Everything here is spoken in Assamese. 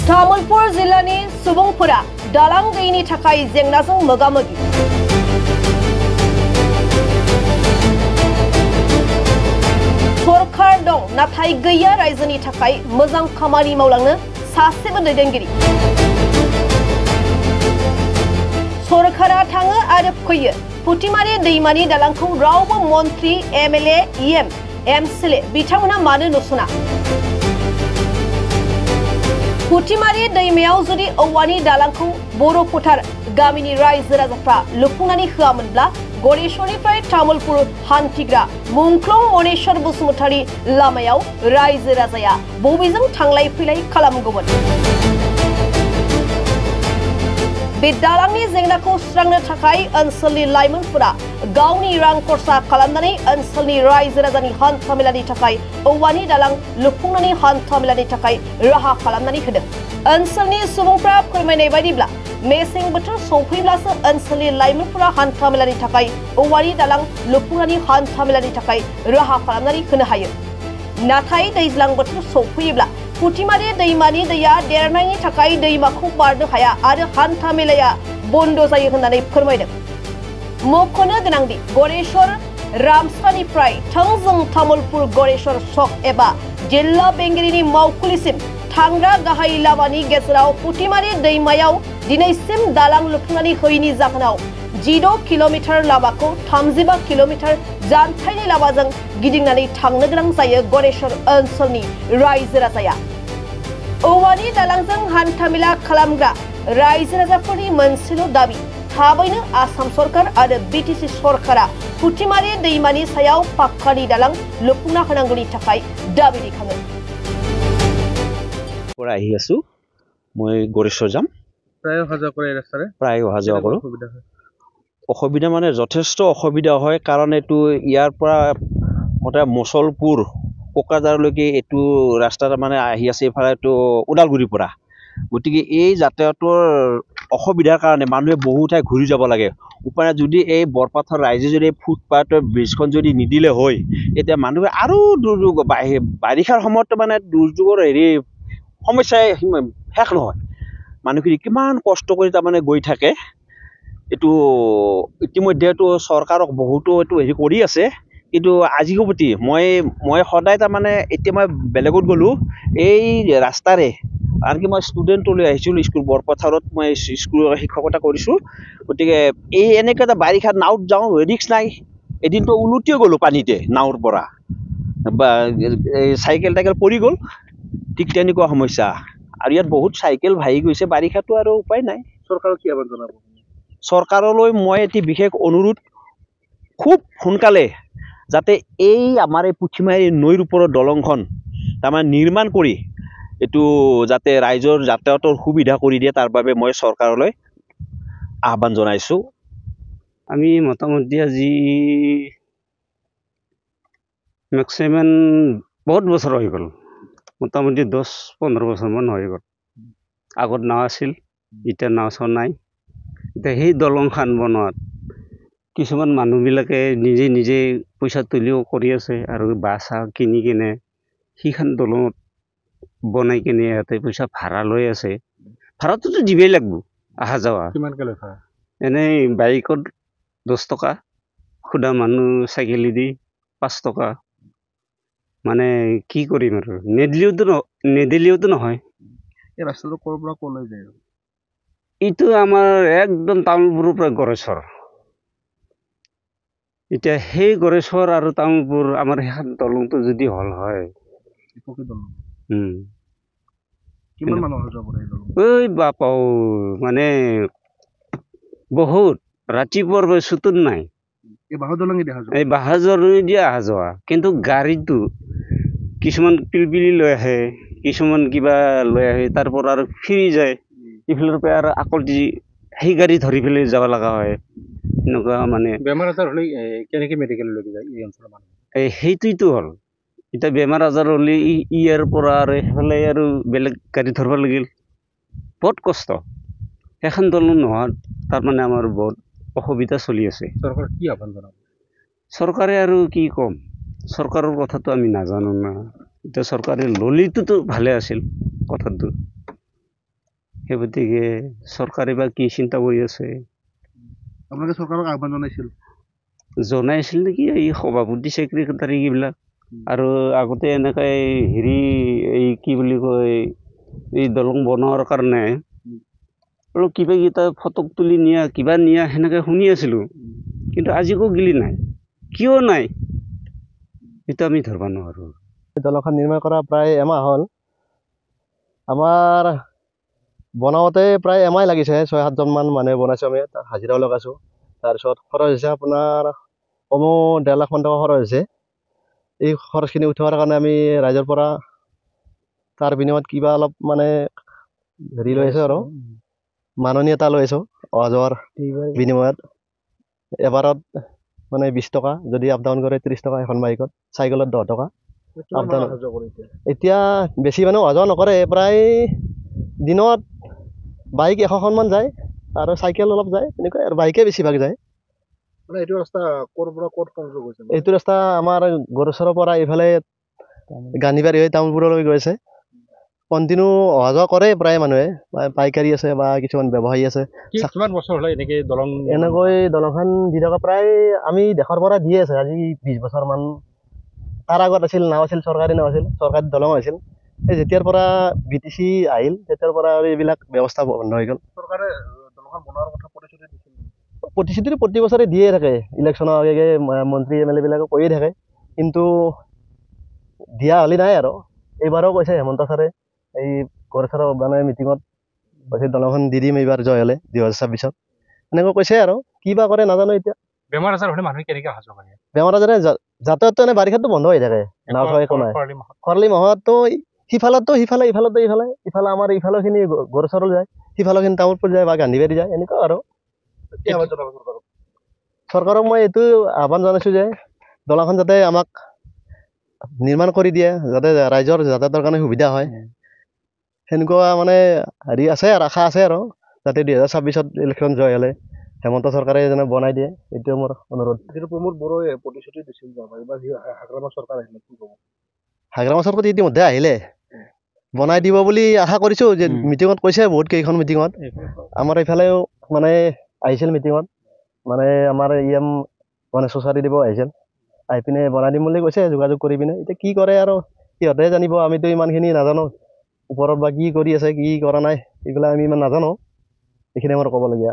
तामुलपुर जिल्लानि सुबुंफोरा दालां गैयैनि थाखाय जेंनाजों मोगा-मोगि। सरकार दं नाथाय गैया रायजोनि थाखाय मोजां खामानि मावलांनो सासेबो दैदेनगिरि। सरकारा थाङो आरो फैयो फुटिमारि दैमानि दालांखौ रावबो मन्त्रि एमएलए एमसिएलए बिथांमोना मानो नुसना। फुटिमारि दैमायाव जुदि औवानि दालांखौ बर' फोथार गामिनि रायजो राजाफ्रा लुफुंनानै होआमोनब्ला गरेश्वरनिफ्राय तामुलपुर हान्थिग्रा मुंख्लं मनेश्वर बसुमतारी लामायाव रायजो राजाया बबेजों थांलाय फैलाय खालामगौमोन। बे दालांनि जेंनाखौ सुस्रांनो थाखाय ओनसोलनि लाइमोनफोरा गावनि रां खरसा खालामनानै ओनसोलनि रायजो राजानि हान्थामेलानि थाखाय औवानि दालां लुफुंनानै हान्थामेलानि थाखाय राहा खालामनानै होदों। ओनसोलनि सुबुंफ्रा फोरमायनाय बायदिब्ला मेसें बोथोर सौफैब्लासो ओनसोलनि लाइमोनफोरा हान्थामेलानि थाखाय औवानि दालां लुफुंनानै हान्थामेलानि थाखाय राहा खालामनानै होनो हायो। नाथाय दैज्लां बोथोर सौफैयोब्ला फुटिमारि दैमानि दैया देरनायनि थाखाय दैमाखौ बारनो हाया आरो हान्था मेलाया बन्द जायो होननानै फोरमायदों। मख'नो गोनांदि गरेश्वर रामसानिफ्राय थोंजों तामुलपुर गरेश्वर चक एबा जिल्ला बेंगिरिनि मावखुलिसिम थांग्रा गाहाय लामानि गेजेराव फुटिमारि दैमायाव दिनैसिम दालां लुफुंनानै होयैनि जाहोनाव 16 किल'मिटार लामाखौ 35 किल'मिटार जानथायनि लामाजों गिदिंनानै थांनो गोनां जायो गरेश्वर ओनसोलनि रायजो राजाया। औवानि दालांजों हान्थामेला खालामग्रा रायजो राजाफोरनि मोनसेल' दाबि थाबैनो आसाम सरकार आरो बिटिसि सरकारा फुटिमारि दैमानि सायाव पाक्कानि दालां लुफुंना होनांगौनि थाखाय दाबि दैखाङो। আহি আছো মই গৰেশ্বৰ যাম প্ৰায় অহা-যোৱা কৰে ৰাস্তাৰে প্ৰায় অহা-যোৱা কৰোঁ। অসুবিধা মানে যথেষ্ট অসুবিধা হয় কাৰণ এইটো ইয়াৰ পৰা মতে মচলপুৰ কোকৰাঝাৰলৈকে এইটো ৰাস্তাত মানে আহি আছে এইফালে এইটো ওদালগুৰিৰ পৰা। গতিকে এই যাতায়াতৰ অসুবিধাৰ কাৰণে মানুহে বহু ঠাই ঘূৰি যাব লাগে। উপায় যদি এই বৰপাথাৰ ৰাইজে যদি ফুটপাথৰ ব্ৰিজখন যদি নিদিলে হয় এতিয়া মানুহে আৰু দুৰ্যোগ বাৰিষাৰ সময়ত মানে দুৰ্যোগৰ সমস্যাই শেষ নহয়। মানুহখিনি কিমান কষ্ট কৰি তাৰমানে গৈ থাকে। এইটো ইতিমধ্যে চৰকাৰক বহুতো এইটো কৰি আছে কিন্তু আজি সবতি মই সদায় তাৰমানে এতিয়া মই বেলেগত গ'লো এই ৰাস্তাৰে আনকি মই ষ্টুডেণ্টটো লৈ আহিছিলোঁ স্কুল বৰপথাৰত মই স্কুলৰ শিক্ষকতা কৰিছোঁ। গতিকে এই এনেকৈ এটা বাৰিষাত নাৱত যাওঁ ৰিক্স নাই। এদিনটো উলটিয়ে গ'লোঁ পানীতে নাৱৰ পৰা বা চাইকেল পৰি গ'ল ঠিক তেনেকুৱা সমস্যা। আৰু ইয়াত বহুত চাইকেল ভাঙি গৈছে বাৰিষাটো আৰু উপায় নাই। চৰকাৰক কি আহ্বান জনাব? চৰকাৰলৈ মই এটি বিশেষ অনুৰোধ খুব সোনকালে যাতে এই আমাৰ এই পুঠিমাৰী নৈৰ ওপৰত দলংখন তাৰমানে নিৰ্মাণ কৰি এইটো যাতে ৰাইজৰ যাতায়াতৰ সুবিধা কৰি দিয়ে তাৰ বাবে মই চৰকাৰলৈ আহ্বান জনাইছোঁ। আমি মোটামুটি আজি মেক্সিমাম বহুত বছৰ হৈ গ'ল, মোটামুটি 10-15 বছৰমান হৈ গ'ল। আগত নাও আছিল, এতিয়া নাও চাও নাই। এতিয়া সেই দলংখন বনোৱাত কিছুমান মানুহবিলাকে নিজে পইচা তুলিও কৰি আছে আৰু বাছ কিনি কিনে সেইখন দলঙত বনাই কিনে ইয়াতে পইচা ভাড়া লৈ আছে। ভাড়াটোতো দিবই লাগিব অহা যোৱা। কিমানকৈ লয় ভাড়া? এনেই বাইকত 10 টকা, খুদা মানুহ চাইকেলেদি 5 টকা। মানে কি কৰিম আৰু নেদিলেওতো নহয়। এই ৰাস্তাটো ক'ৰ পৰা ক'লৈ যায়? এইটো আমাৰ একদম তামোলপুৰৰ পৰা গড়েশ্বৰ। এতিয়া সেই গড়েশ্বৰ আৰু তামোলপুৰ আমাৰ সেইখন দলংটো যদি হল হয় কিমান মানুহ অহা যোৱা কৰে এই দলং? ওই বাপাও মানে বহুত ৰাতিপুৱাৰ পৰা চুতুন নাই। এই বাঁহৰ দলং দেখা যায়, এই বাঁহৰ দলং দিয়ে অহা যোৱা। কিন্তু গাড়ীটো কিছুমান পিলপিলি লৈ আহে, কিছুমান কিবা লৈ আহে, তাৰ পৰা আৰু ফিৰি যায়। ইফালৰ পৰা আৰু আকৌ সেই গাড়ী ধৰি পেলাই যাব লগা হয়। এনেকুৱা মানে বেমাৰ আজাৰ হ'লে কেনেকৈ মেডিকেললৈ যায় এই অঞ্চলৰ মানুহ? সেইটোৱেতো হ'ল এতিয়া বেমাৰ আজাৰ হ'লে ইয়াৰ পৰা আৰু সেইফালে আৰু বেলেগ গাড়ী ধৰিব লাগিল। বহুত কষ্ট। সেইখন দলং নোহোৱাত তাৰমানে আমাৰ বহুত অসুবিধা চলি আছে। চৰকাৰক কি আহ্বান জনাব? চৰকাৰে আৰু কি ক'ম, চৰকাৰৰ কথাটো আমি নাজানো না। এতিয়া চৰকাৰে ল'লিটোতো ভালে আছিল কথাটো। সেই গতিকে চৰকাৰে বা কি চিন্তা কৰি আছে আপোনালোকে চৰকাৰক আহ্বান জনাইছিল জনাইছিল নেকি এই সভাপতি ছেক্ৰেটাৰী এইবিলাক আৰু আগতে এনেকৈ হেৰি এই কি বুলি কয় এই দলং বনোৱাৰ কাৰণে আৰু কিবা কিটা ফটোক তুলি নিয়া কিবা নিয়া সেনেকৈ শুনি আছিলোঁ কিন্তু আজিকো গিলি নাই কিয় নাই সেইটো আমি ধৰিব নোৱাৰোঁ দলংখন নিৰ্মাণ কৰা প্ৰায় এমাহ হ'ল আমাৰ বনাওঁতে প্ৰায় এমাহ লাগিছে ৬-৭জনমান মানুহে বনাইছোঁ আমি হাজিৰাও লগাইছোঁ তাৰপিছত খৰচ হৈছে আপোনাৰ কমেও ১.৫ লাখ মান টকা খৰচ হৈছে এই খৰচখিনি উঠোৱাৰ কাৰণে আমি ৰাইজৰ পৰা তাৰ বিনিময়ত কিবা অলপ মানে হেৰি লৈ আছোঁ আৰু মাননি এটা লৈ আছোঁ অহা যোৱাৰ বিনিময়ত এবাৰত মানে ২০ টকা যদি আপ ডাউন কৰে ৩০ টকা এখন বাইকত চাইকেলত ১০ টকা আপ ডাউন এতিয়া বেছি মানুহ অহা যোৱা নকৰে প্ৰায় দিনত বাইক ১০০খনমান যায় আৰু চাইকেল অলপ যায় তেনেকৈ আৰু বাইকে বেছিভাগ যায় মানে এইটো ৰাস্তা ক'ৰ পৰা ক'ত সংযোগ হৈছে এইটো ৰাস্তা আমাৰ গড়চৰৰ পৰা এইফালে গান্ধীবাৰী হৈ তামোলপুৰলৈ গৈছে কণ্টিনিউ অহা যোৱা কৰে প্ৰায় মানুহে পাইকাৰী আছে বা কিছুমান ব্যৱসায়ী আছে কিমান বছৰ হ'লে এনেকৈ দলং এনেকৈ দলংখন দি থকা প্ৰায় আমি দেশৰ পৰা দিয়ে আছে আজি ২০ বছৰমান তাৰ আগত আছিল নাও আছিল চৰকাৰী নাও আছিল চৰকাৰী দলং আছিল এই যেতিয়াৰ পৰা BTC আহিল তেতিয়াৰ পৰা আৰু এইবিলাক ব্যৱস্থা বন্ধ হৈ গ'ল চৰকাৰে দলংখন বনোৱাৰ কথা প্ৰতিশ্ৰুতি দিছিল প্ৰতিশ্ৰুতি প্ৰতি বছৰে দিয়ে থাকে ইলেকশ্যনৰ আগে আগে মন্ত্ৰী MLA বিলাকে কৈয়ে থাকে কিন্তু দিয়া হ'লে নাই আৰু এইবাৰো কৈছে হেমন্ত ছাৰে এই গড়চৰৰ মানে মিটিঙত কৈছে দলংখন দি দিম এইবাৰ জয় হ'লে ২০২৬ত এনেকৈ কৈছে আৰু কি বা কৰে নাজানো এতিয়া বেমাৰ আজাৰ হ'লে মানুহে কেনেকৈ অহা যোৱা কৰে বেমাৰ আজাৰে যাতায়াতটো এনে বাৰিষাততো বন্ধ হৈ থাকে নাও চাও একো নাই খৰালি মাহততো সিফালতো সিফালে ইফালতো ইফালে আমাৰ ইফালৰখিনি গড়চৰলৈ যায় সিফালৰখিনি তামোলপুৰ যায় বা গান্ধীবাৰী যায় এনেকুৱা আৰু চৰকাৰক মই এইটো আহ্বান জনাইছোঁ যে দলংখন যাতে আমাক নিৰ্মাণ কৰি দিয়ে যাতে ৰাইজৰ যাতায়াতৰ কাৰণে সুবিধা হয় সেনেকুৱা মানে হেৰি আছে আৰু আশা আছে আৰু যাতে ২০২৬ত ইলেকশ্যন জয় হ'লে হেমন্ত চৰকাৰে যেনে বনাই দিয়ে এইটোৱে মোৰ অনুৰোধ যিটো প্ৰমোদ বড়োৱে প্ৰতিশ্ৰুতি দিছিল এইবাৰ হাগ্ৰামা চৰকাৰ আহিলে কি ক'ব হাগ্ৰামা চৰকাৰ ইতিমধ্যে আহিলে বনাই দিব বুলি আশা কৰিছোঁ যে মিটিঙত কৈছে বহুত কেইখন মিটিঙত আমাৰ এইফালেও মানে আহিছিল মিটিঙত মানে আমাৰ EM মানে চ'চাইটি দিব আহিছিল আহি পিনে বনাই দিম বুলি কৈছে যোগাযোগ কৰি পিনে এতিয়া কি কৰে আৰু সিহঁতে জানিব আমিতো ইমানখিনি নাজানো ওপৰত বা কি কৰি আছে কি কৰা নাই এইবিলাক আমি ইমান নাজানো এইখিনি আমাৰ ক'বলগীয়া